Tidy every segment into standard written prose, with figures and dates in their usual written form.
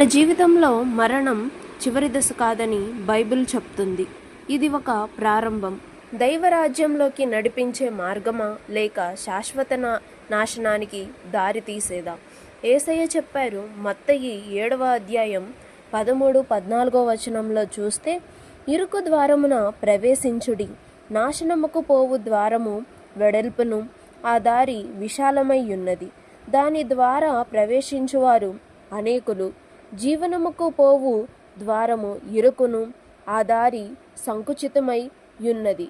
మన జీవితంలో మరణం చివరి దశ కాదని బైబిల్ చెప్తుంది. ఇది ఒక ప్రారంభం. దైవరాజ్యంలోకి నడిపించే మార్గమా లేక శాశ్వత నాశనానికి దారి తీసేదా? యేసయ్య చెప్పారు. మత్తయి 7వ అధ్యాయం 13-14 వచనంలో చూస్తే, ఇరుకు ద్వారమున ప్రవేశించుడి, నాశనముకు పోవు ద్వారము వెడల్పును, ఆ దారి విశాలమై ఉన్నది, దాని ద్వారా ప్రవేశించువారు అనేకులు. జీవనముకు పోవు ద్వారము ఇరుకును, ఆ దారి సంకుచితమై యున్నది,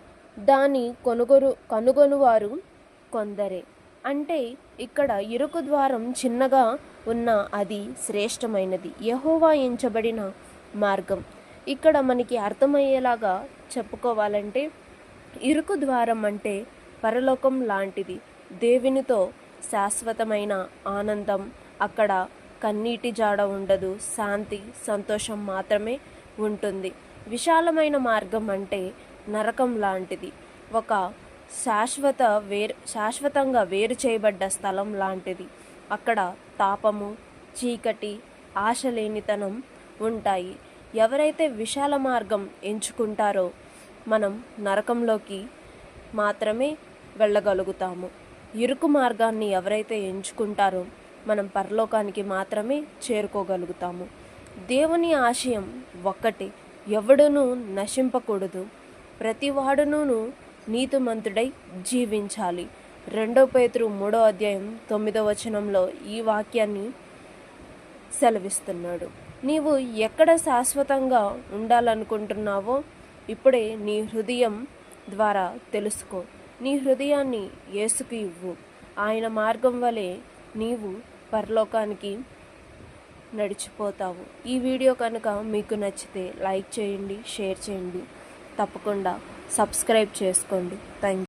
దాని కనుగొనువారు కొందరే. అంటే ఇక్కడ ఇరుకు ద్వారం చిన్నగా ఉన్న అది శ్రేష్టమైనది, యెహోవా ఎంచబడిన మార్గం. ఇక్కడ మనకి అర్థమయ్యేలాగా చెప్పుకోవాలంటే, ఇరుకు ద్వారం అంటే పరలోకం లాంటిది. దేవునితో శాశ్వతమైన ఆనందం, అక్కడ కన్నీటి జాడ ఉండదు, శాంతి సంతోషం మాత్రమే ఉంటుంది. విశాలమైన మార్గం అంటే నరకం లాంటిది, ఒక శాశ్వతంగా వేరు చేయబడ్డ స్థలం లాంటిది. అక్కడ తాపము, చీకటి, ఆశ లేనితనం ఉంటాయి. ఎవరైతే విశాల మార్గం ఎంచుకుంటారో మనం నరకంలోకి మాత్రమే వెళ్ళగలుగుతాము. ఇరుకు మార్గాన్ని ఎవరైతే ఎంచుకుంటారో మనం పరలోకానికి మాత్రమే చేరుకోగలుగుతాము. దేవుని ఆశయం ఒక్కటే, ఎవడునూ నశింపకూడదు, ప్రతివాడును నీతిమంతుడై జీవించాలి. 2 పేతురు 3వ అధ్యాయం 9వ వచనంలో ఈ వాక్యాన్ని సెలవిస్తున్నాడు. నీవు ఎక్కడ శాశ్వతంగా ఉండాలనుకుంటున్నావో ఇప్పుడే నీ హృదయం ద్వారా తెలుసుకో. నీ హృదయాన్ని యేసుకు ఇవ్వు. ఆయన మార్గం వలె నీవు పరలోకానికి నడిచిపోతావు. ఈ వీడియో కనుక మీకు నచ్చితే లైక్ చేయండి, షేర్ చేయండి, తప్పకుండా సబ్స్క్రైబ్ చేసుకోండి. Thank you.